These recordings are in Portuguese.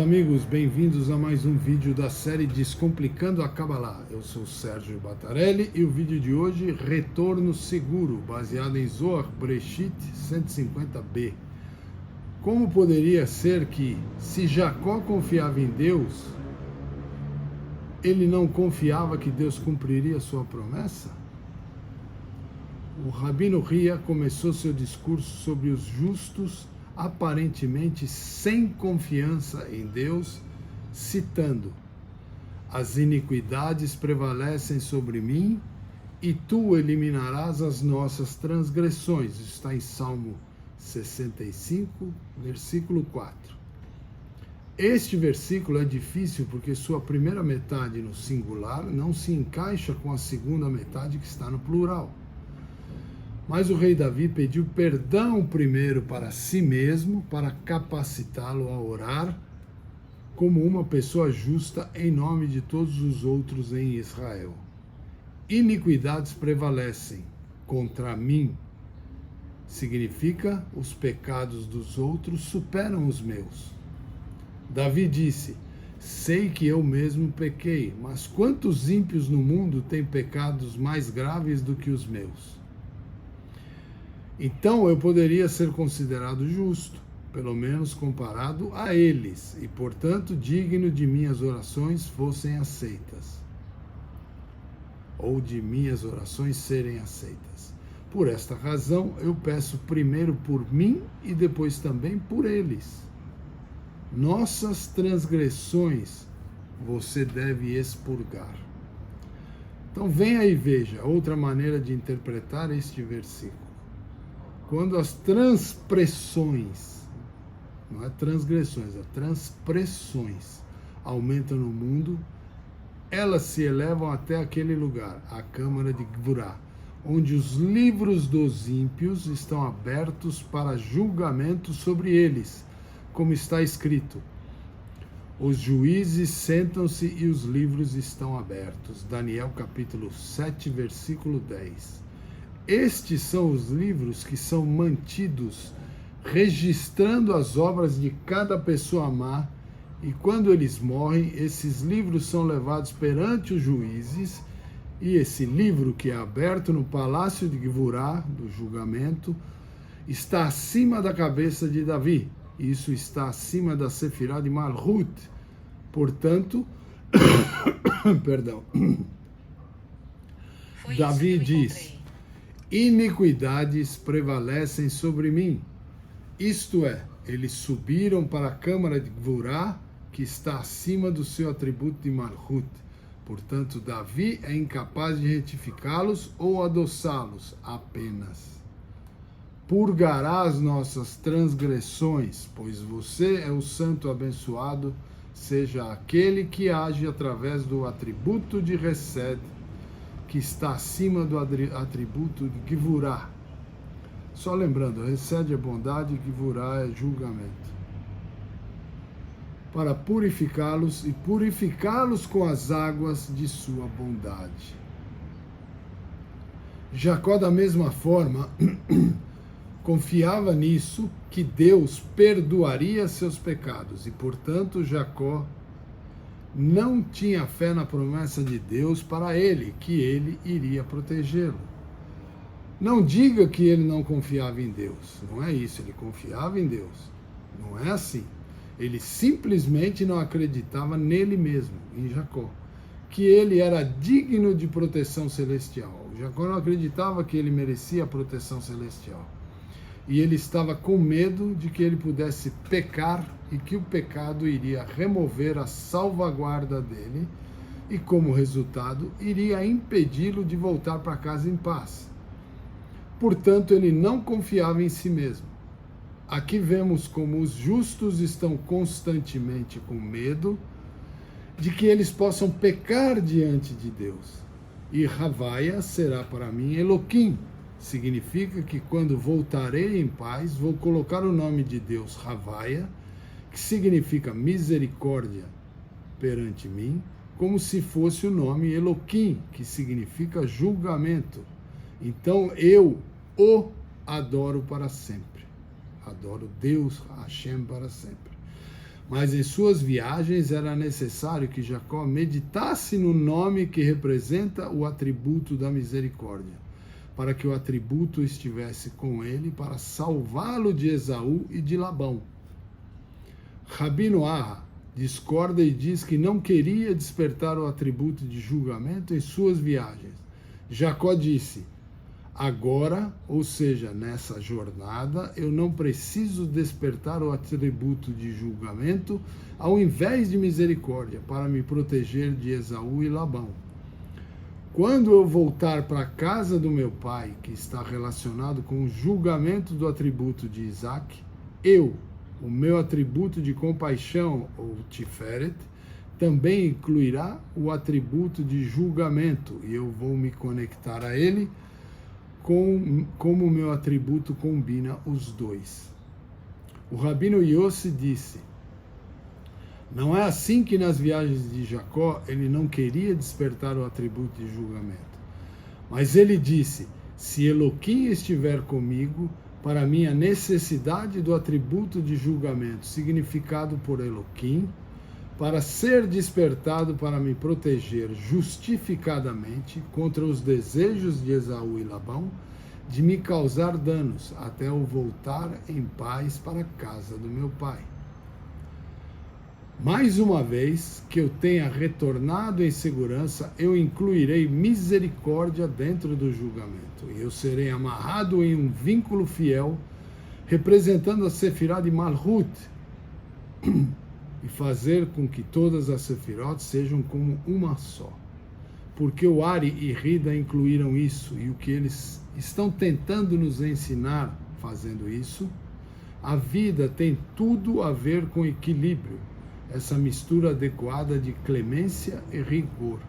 amigos, bem-vindos a mais um vídeo da série Descomplicando a Kabbalah. Eu sou Sérgio Battarelli e o vídeo de hoje, Retorno Seguro, baseado em Zohar Breshit 150b. Como poderia ser que, se Jacó confiava em Deus, ele não confiava que Deus cumpriria sua promessa? O Rabino Ria começou seu discurso sobre os justos aparentemente sem confiança em Deus, citando: as iniquidades prevalecem sobre mim e tu eliminarás as nossas transgressões. Isso está em Salmo 65, versículo 4. Este versículo é difícil porque sua primeira metade no singular não se encaixa com a segunda metade que está no plural. Mas o rei Davi pediu perdão primeiro para si mesmo, para capacitá-lo a orar como uma pessoa justa em nome de todos os outros em Israel. Iniquidades prevalecem contra mim. Significa, os pecados dos outros superam os meus. Davi disse: sei que eu mesmo pequei, mas quantos ímpios no mundo têm pecados mais graves do que os meus? Então eu poderia ser considerado justo, pelo menos comparado a eles, e portanto digno de minhas orações fossem aceitas, ou de minhas orações serem aceitas. Por esta razão eu peço primeiro por mim e depois também por eles. Nossas transgressões você deve expurgar. Então venha e veja outra maneira de interpretar este versículo. Quando as transpressões, não é transgressões, é transpressões, aumentam no mundo, elas se elevam até aquele lugar, a Câmara de Gvurá, onde os livros dos ímpios estão abertos para julgamento sobre eles, como está escrito: os juízes sentam-se e os livros estão abertos. Daniel capítulo 7, versículo 10. Estes são os livros que são mantidos, registrando as obras de cada pessoa má, e quando eles morrem, esses livros são levados perante os juízes, e esse livro, que é aberto no palácio de Gvurá, do julgamento, está acima da cabeça de Davi. Isso está acima da Sefirá de Malhut. Portanto, perdão, Davi diz: iniquidades prevalecem sobre mim. Isto é, eles subiram para a Câmara de Gvurá, que está acima do seu atributo de Malhut. Portanto, Davi é incapaz de retificá-los ou adoçá-los apenas. Purgará as nossas transgressões, pois você é o santo abençoado, seja aquele que age através do atributo de Hesed, que está acima do atributo de Gvurá. Só lembrando, Hesed é bondade, Gvurá é julgamento. Para purificá-los e purificá-los com as águas de sua bondade. Jacó, da mesma forma, confiava nisso, que Deus perdoaria seus pecados, e portanto Jacó não tinha fé na promessa de Deus para ele, que ele iria protegê-lo. Não diga que ele não confiava em Deus, não é isso, ele confiava em Deus, não é assim. Ele simplesmente não acreditava nele mesmo, em Jacó, que ele era digno de proteção celestial. Jacó não acreditava que ele merecia a proteção celestial. E ele estava com medo de que ele pudesse pecar e que o pecado iria remover a salvaguarda dele e, como resultado, iria impedi-lo de voltar para casa em paz. Portanto, ele não confiava em si mesmo. Aqui vemos como os justos estão constantemente com medo de que eles possam pecar diante de Deus. E Havaia será para mim Eloquim. Significa que quando voltarei em paz, vou colocar o nome de Deus Havaia, que significa misericórdia perante mim, como se fosse o nome Eloquim, que significa julgamento. Então eu o adoro para sempre. Adoro Deus, Hashem, para sempre. Mas em suas viagens era necessário que Jacó meditasse no nome que representa o atributo da misericórdia, para que o atributo estivesse com ele para salvá-lo de Esaú e de Labão. Rabino Aha discorda e diz que não queria despertar o atributo de julgamento em suas viagens. Jacó disse: agora, ou seja, nessa jornada, eu não preciso despertar o atributo de julgamento ao invés de misericórdia, para me proteger de Esaú e Labão. Quando eu voltar para a casa do meu pai, que está relacionado com o julgamento do atributo de Isaac, o meu atributo de compaixão, ou Tiferet, também incluirá o atributo de julgamento, e eu vou me conectar a ele como o meu atributo combina os dois. O Rabino Yossi disse: não é assim que nas viagens de Jacó ele não queria despertar o atributo de julgamento. Mas ele disse: se Eloquim estiver comigo, para mim a necessidade do atributo de julgamento significado por Eloquim, para ser despertado para me proteger justificadamente contra os desejos de Esaú e Labão, de me causar danos, até eu voltar em paz para a casa do meu pai. Mais uma vez que eu tenha retornado em segurança, eu incluirei misericórdia dentro do julgamento, e eu serei amarrado em um vínculo fiel, representando a Sefirá de Malhut, e fazer com que todas as Sefirot sejam como uma só. Porque o Ari e Rida incluíram isso, e o que eles estão tentando nos ensinar fazendo isso, a vida tem tudo a ver com equilíbrio, essa mistura adequada de clemência e rigor.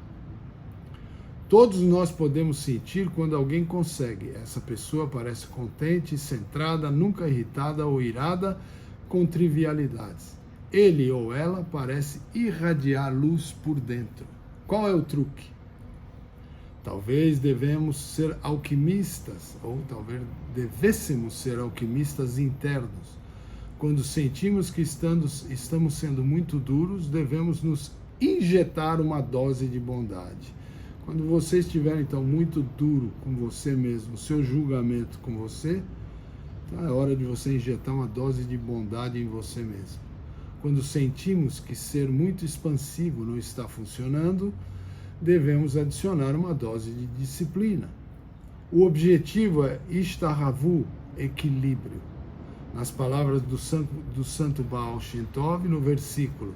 Todos nós podemos sentir quando alguém consegue. Essa pessoa parece contente, centrada, nunca irritada ou irada com trivialidades. Ele ou ela parece irradiar luz por dentro. Qual é o truque? Talvez devemos ser alquimistas, ou talvez devêssemos ser alquimistas internos. Quando sentimos que estamos sendo muito duros, devemos nos injetar uma dose de bondade. Quando você estiver, então, muito duro com você mesmo, seu julgamento com você, então é hora de você injetar uma dose de bondade em você mesmo. Quando sentimos que ser muito expansivo não está funcionando, devemos adicionar uma dose de disciplina. O objetivo é Ishtahavu, equilíbrio. Nas palavras do santo Baal Shem Tov, no versículo: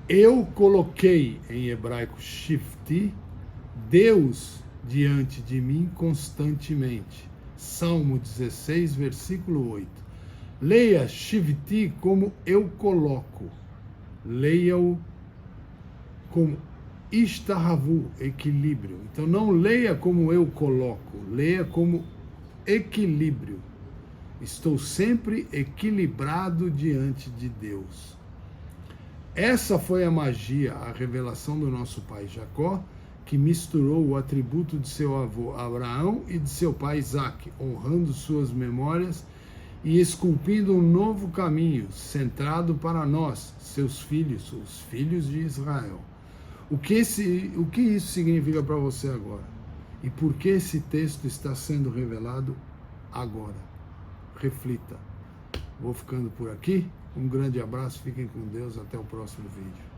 eu coloquei, em hebraico Shifti, Deus diante de mim constantemente. Salmo 16, versículo 8. Leia Shivti como eu coloco. Leia-o como Ishtahavu, equilíbrio. Então não leia como eu coloco, leia como equilíbrio. Estou sempre equilibrado diante de Deus. Essa foi a magia, a revelação do nosso pai Jacó, que misturou o atributo de seu avô Abraão e de seu pai Isaac, honrando suas memórias e esculpindo um novo caminho, centrado para nós, seus filhos, os filhos de Israel. O que isso significa para você agora? E por que esse texto está sendo revelado agora? Reflita. Vou ficando por aqui. Um grande abraço, fiquem com Deus, até o próximo vídeo.